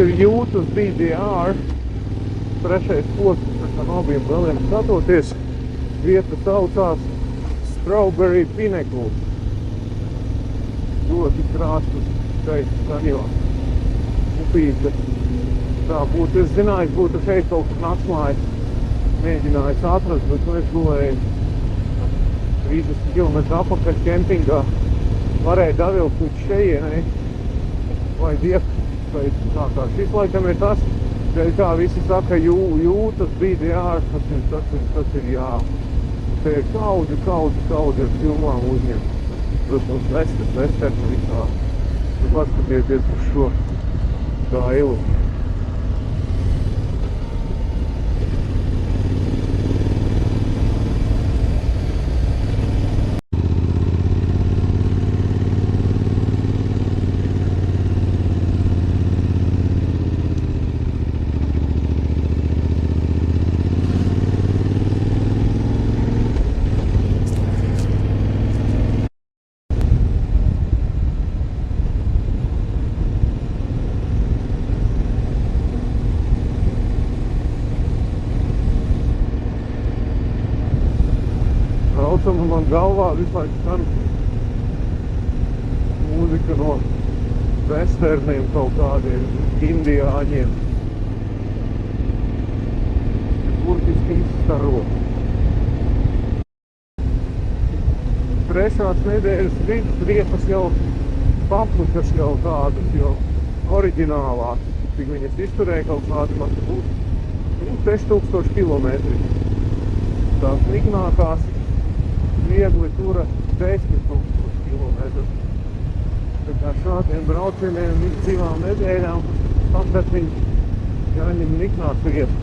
Ir jūtas DDR, trešais posms ar abiem galiem skatoties. Vieta saucās Strawberry Pinnacle. Ļoti krāstas, skaists kanjons. Upīte. Tā būtu, es zināju, būtu šeit kaut kur naktsmājas mēģinājis atrast, bet es gulēju 30 km apakaļ kempingā. Varēja davilkt līdz šejienei. Vai dievs. Tā šis laikam ir tas, kā visi saka, jūtas DDR, tas ir jā. Te ir kaudži ar filmām uzņemt. Protams, Westerns visā. Tu paskatieties uz šo gailu. Un man galvā visu laiku skan mūzika no westerniem kaut kādiem indiāņiem. Burtiski izstaro. Trešās nedēļas vidus riepas jau papušas jau tādas, jau oriģinālās. Cik viņas izturēja kaut kādi, man būs 6000 kilometri. Tās niknākās viegli tura 10 000 kilometrus. Tā kā šādiem braucieniem divām nedēļām tāpēc viņi jāņem niknās vietas.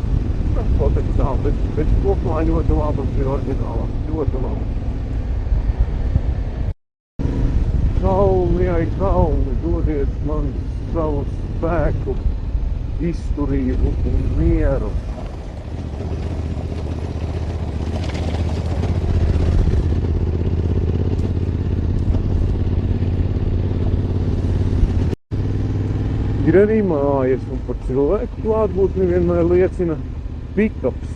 Tas potenciāli, bet kopumā ļoti labas bija oriģinālās, ļoti labas. Kalni, dodiet man savu spēku, izturību un mieru. Ir arī mājas, un par cilvēku klātbūtni vienmēr liecina pikaps.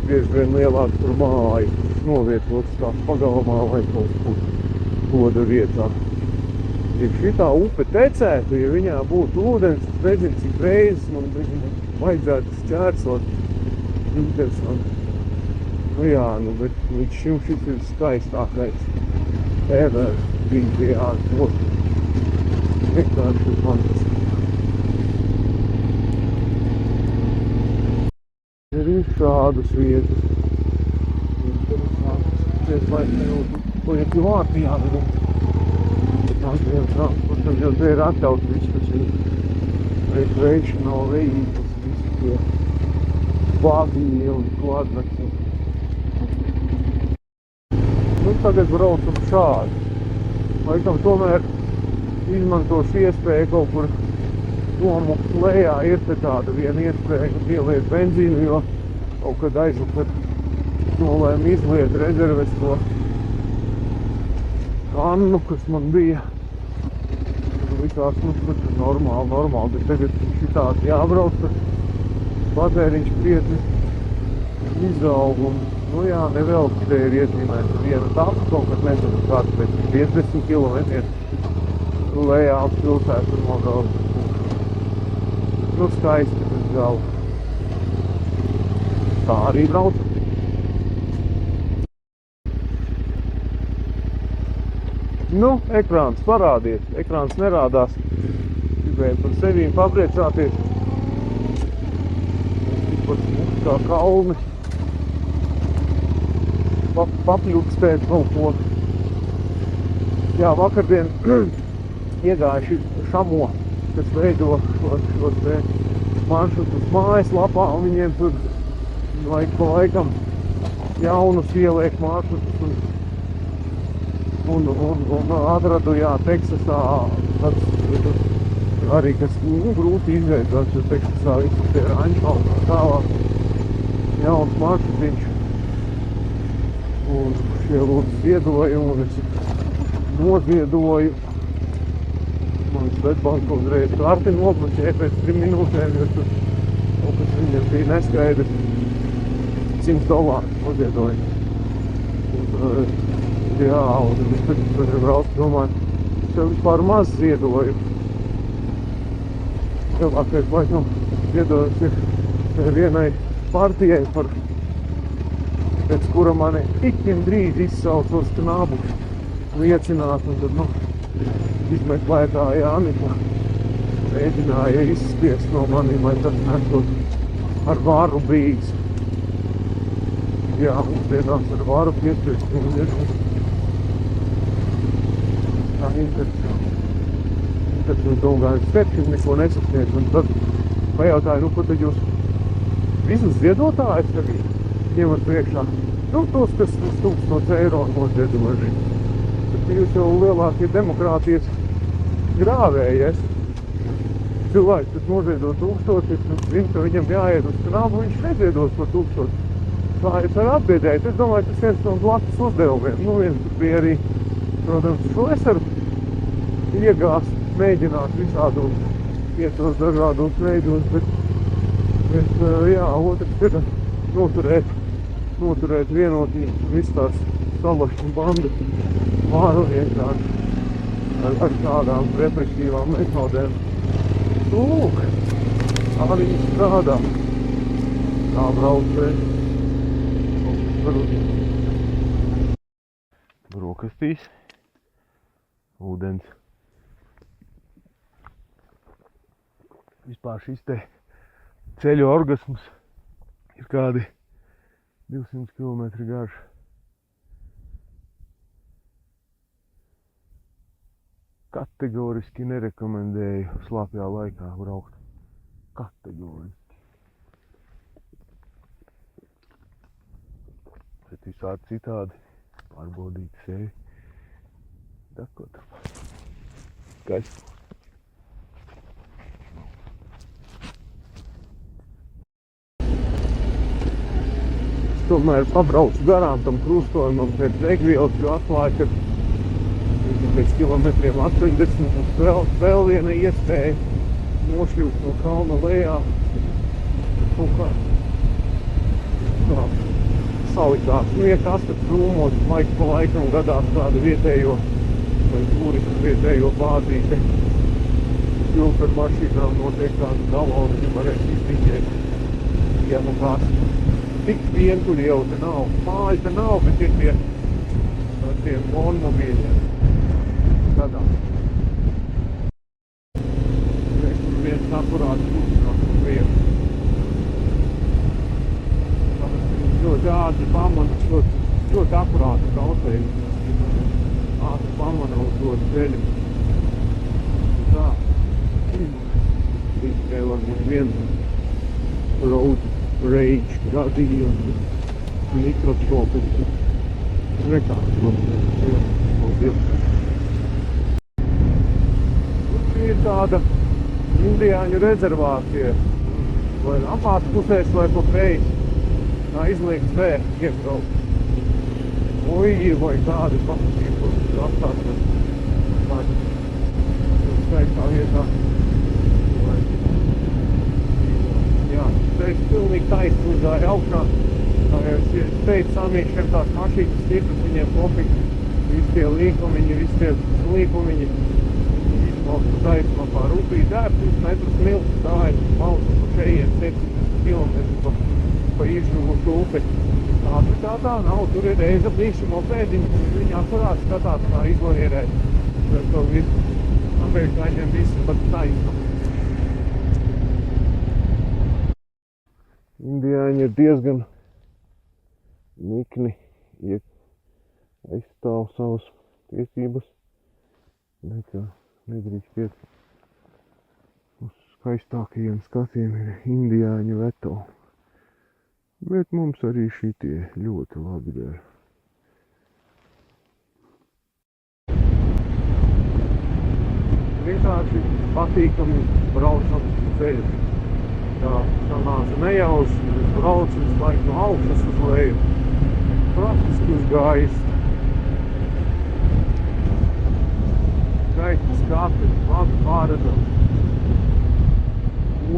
Bieži vien lielāks par māju, novietots kā pagalmā vai kaut kur koda vietā. Ja šitā upe tecētu, ja viņā būtu ūdens, es nezinu, cik reizes man vajadzētu šķērsot. Interesanti. Nu jā, bet līdz šim šis ir skaistākais ever bija vienkārši fantastiski. Ir šādas vietas. Interesantas. Lai nebūt Latvijā vedam. Tādiem transportam jau te ir atļaut viss, kas ir recreational vehicles, visi tie buggy un kvadrati. Nu, tagad braucam šādi. Laikam tomēr izmantošu iespēju kaut kur nomukt lejā. Ir te tāda viena iespēja ieliet benzīnu, jo kaut kad aizvakar nolēmu izliet rezerves to kannu, kas man bija. Likās, tas ir normāli, bet tagad šitādi jābrauc, tad patēriņš krietni izaug un, nu jā, nevelk te ir iezīmēta viena tapa, kaut kas nezinu kāds pēc 50 kilometriem lejā uz pilsētu nogaudu. Nu, skaisti tas galva. Tā arī brauc. Nu, ekrāns parādies. Ekrāns nerādās. Gribēju par sevīm papriecāties. Tikpat smūgs kā kalni. Papļukstēt kaut ko. Jā, vakardien iegājuši Šamo, kas veido šos te maršrutus mājaslapā, un viņiem tur laik pa laikam jaunus ieliek maršrutus, un atradu, jā, Teksasā, tāds, arī, kas grūti izveidot, jo Teksasā visi tie raņšaldi tālāk, jauns maršrutiņš, un šie lūdzu ziedojumi, un es noziedoju. Man Svetbanka uzreiz karti nobloķēja pēc 3 minūtēm, jo tur kaut kas viņam bija neskaidrs. $100 noziedoju. Jā, un es tagad braucu, domāju, es jau vispār maz ziedoju. Lielākais laikam ziedojums ir vienai partijai, pēc kura mani ikin drīz izsauc uz knabu liecināt, un tad, izmeklētāja Anika mēģināja izspiest no maniem, lai tas nesot ar varu bijis. Jā, mūsdienās ar varu piespiest, un ir tā interesanti. Tad domāju, spēkšiem neko nesasniedz, un tad pajautāju, ko tad jūs visus ziedotājus tagad ņemat priekšā? Tos, kas €1000 noziedojuši. Bet jūs jau lielākie demokrātijas grāvēji esat. Cilvēks, kas noziedo 1000, zina, ka viņam jāiet uz knabu, viņš neziedos par 1000. Tā es varu atbiedēt. Es domāju, tas viens no blakus uzdevumiem. Viens bija arī, protams, šo es varu iegāst, mēģināt visādos vietos dažādos veidos, bet jā, otrs ir noturēt vienotību visu tās salašņu bandas varu vienkārši ar tādām represīvām metodēm. Lūk, tā viņi strādā. Tā brauc brokastīs, ūdens. Vispār šis te ceļu orgasms ir kādi 200 km garš. Kategoriski nerekomendēju slapjā laikā braukt. Kategoriski. Bet visādi citādi pārbaudīt sevi. Dakot. Skaisti. Tomēr pabraucu garām tam krustojumam pēc degvielas, jo atklāju, ka pēc kilometriem 80 un vēl viena iespēja nošļūt no kalna lejā. Kaut kā salikās. Ja kas tad krūmos laiku pa laikam gadās kādu vietējo vai turistu vietējo bāzīti. Jo par mašīnām notiek tādu galonu, ja varēs izdiņēt. Ja nu kāds tik vientuļi jau te nav. Mājas te nav, bet ir tie monmobīļiem. Gadā. Tur viens akurāts uzsprāts uz vienu. Ļoti ātri pamana, ļoti akurāti braucēji. Ātri pamana uz to ceļu. Tā. Tikai varbūt viens road rage gadījums, mikroskopi. Nekāds mums ir tāda indiāņu rezervācija. Vai apās pusēs vai pa kreisi. Tā izliekts vērts iebraukt. Vai tādi pasažīri atstāt tādu skaistā vietā. Jā, teicu, pilnīgi taisni uzgāja augšā. Tā jau es teicu, samiešiem tās mašīnas stipras, viņiem pofīgi. Visi tie līkumiņi izmalstu taisnā pār upī. 2 metrus milts stāja, malsu pa šeiem 7 km pa izžuvušu upi. Tā nav, tur ir reiza blīši mopēdiņi, un viņi atvarās skatās, kā izlavierēt. Ar to visu amerikāņiem visu pat taisnu. Indiāņi ir diezgan nikni, aizstāv savas tiesības Bet nedrīkst iet uz skaistākajiem skatiem ir indiāņu veto. Bet mums arī šitie ļoti labi der. Vienkārši patīkami braucam ceļu. Tā sanāca nejauši, es braucu visu laiku no augšas uz leju. Praktiski uz gaisa. Skaisti skati, labi pārredzam.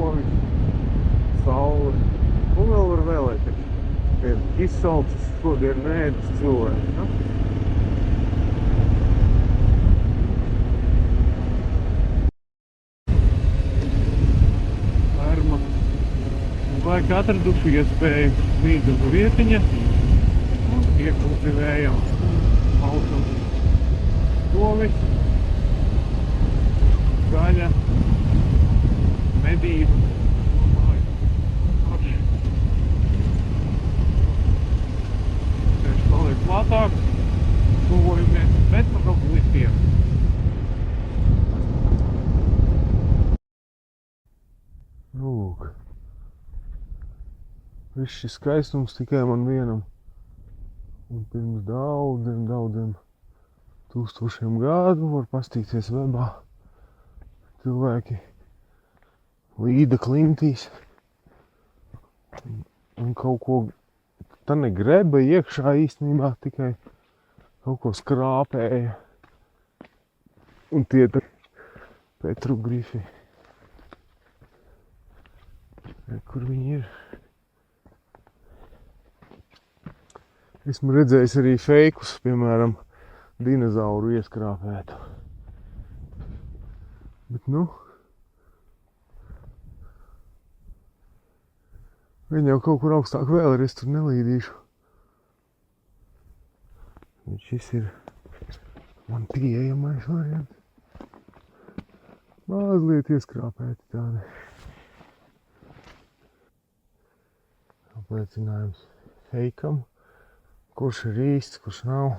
Ovis, saule. Un vēl var vēlēties. Ir izsalcis šodien mēdus cilvēks. Ja? Laika atraduši iespēju mīdzu vietiņa un iekultivējam autam tovis, gaļa, medību, forši. Tieši paliek plātāk, tuvojamies, bet pa kaut glitiem. Lūk. Viss šis skaistums tikai man vienam. Un pirms daudziem tūkstošiem gadu var pastīties webā. Cilvēki līda klintīs. Un kaut ko tā negreba iekšā īstenībā, tikai kaut ko skrāpēja. Un tie petrogrifi. Kur viņi ir? Esmu redzējis arī feikus, piemēram, dinozauru ieskrāpētu. Bet viņi jau kaut kur augstāk vēl ir, es tur nelīdīšu. Šis ir man pieejamais variants. Mazliet ieskrāpēti tādi. Apliecinājums feikam. Kurš ir īsts, kurš nav.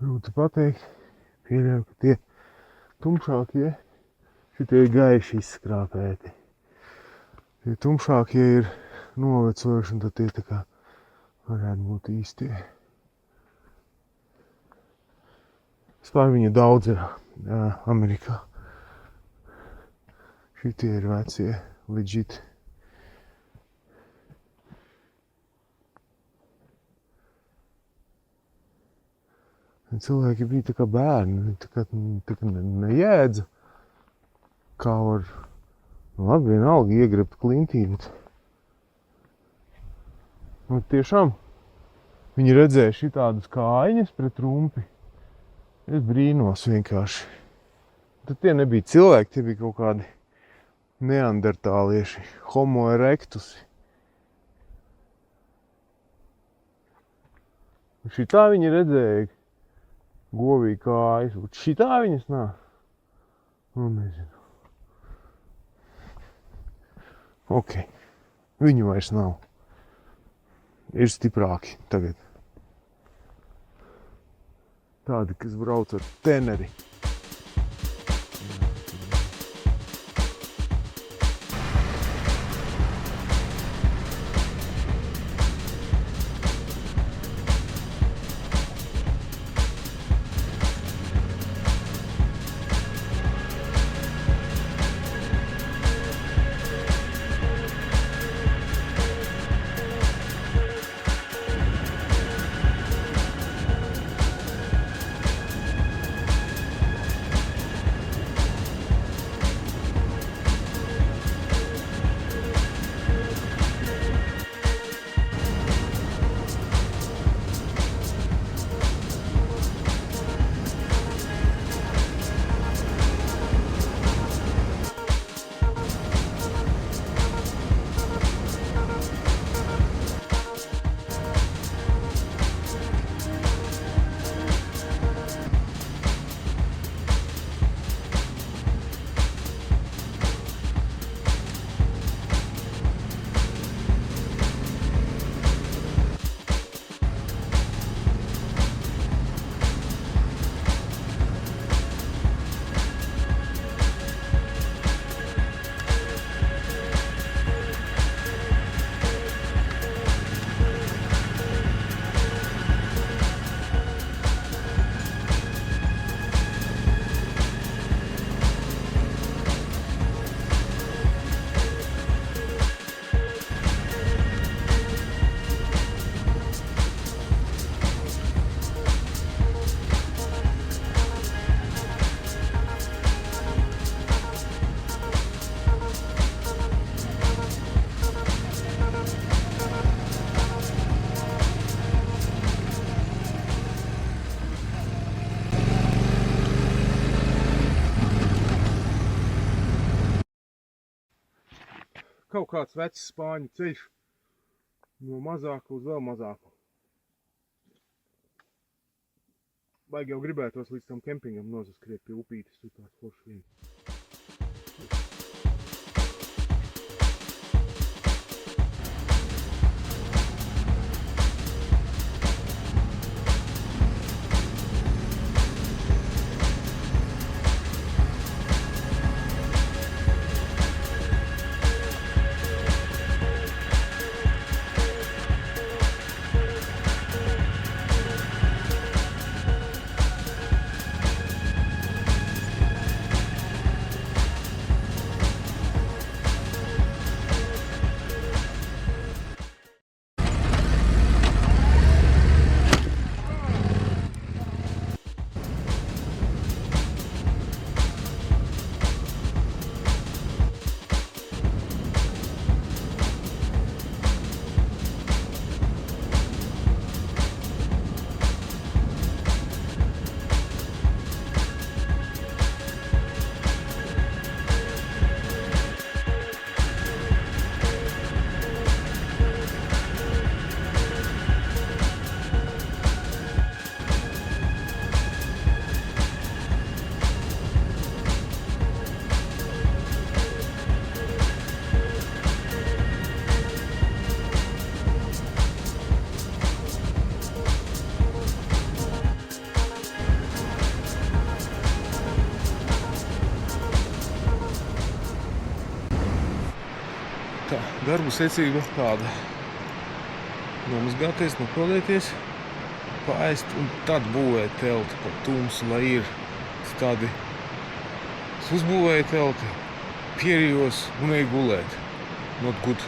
Grūti pateikt. Pieļauju, ka tie tumšākie, šitie gaiši izskrāpēti. Tie tumšākie ir novecojuši, un tad tie tā kā varētu būt īstie. Vispār viņa daudz ir Amerikā. Šitie ir vecie, legit. Cilvēki bija tā kā bērni, tā kā nejēdza, kā var, labi, vienalga iegrebt klintī, bet tiešām viņi redzēja šitādus kājiņas pret rumpi. Es brīnos vienkārši. Tad tie nebija cilvēki, tie bija kaut kādi neandertālieši, homo erectusi. Un šitā viņi redzēja, govī kājas, bet šitā viņas nav. Nezinu. Ok, viņu vairs nav. Ir stiprāki tagad. Tādi, kas brauc ar teneri. kaut kāds vecs spāņu ceļš no mazāku uz vēl mazāku. Baigi jau gribētos līdz tam kempingam nozaskriet pie upītes, tur tāds foršs vien. Tā, darbu secība tāda. Nomazgāties, nopildēties, paēst un tad būvēt telti par tumsu, lai ir tādi. Es uzbūvēju telti, pierījos un eju gulēt. Not good.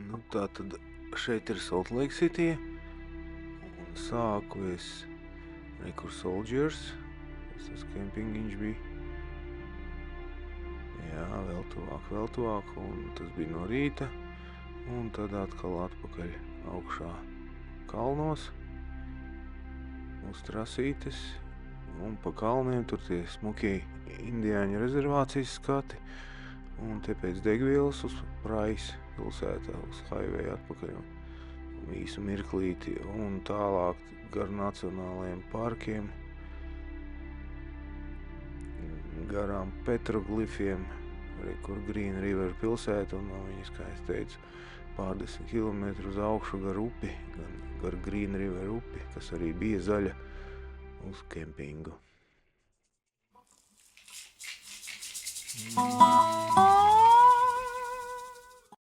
Nu tā tad šeit ir Salt Lake City. Un sāku es Rekur Soldiers. Tas kempingiņš bija. Jā, vēl tuvāk, un tas bija no rīta, un tad atkal atpakaļ augšā kalnos, uz trasītes, un pa kalniem tur tie smukie indiāņu rezervācijas skati, un te pēc degvielas uz Price pilsētā, uz highway atpakaļ, un īsu mirklīti, un tālāk gar nacionālajiem parkiem, garām petroglifiem, arī kur Green River pilsēta, un no viņas, kā es teicu, pārdesmit kilometru uz augšu gar upi, gar Green River upi, kas arī bija zaļa uz kempingu.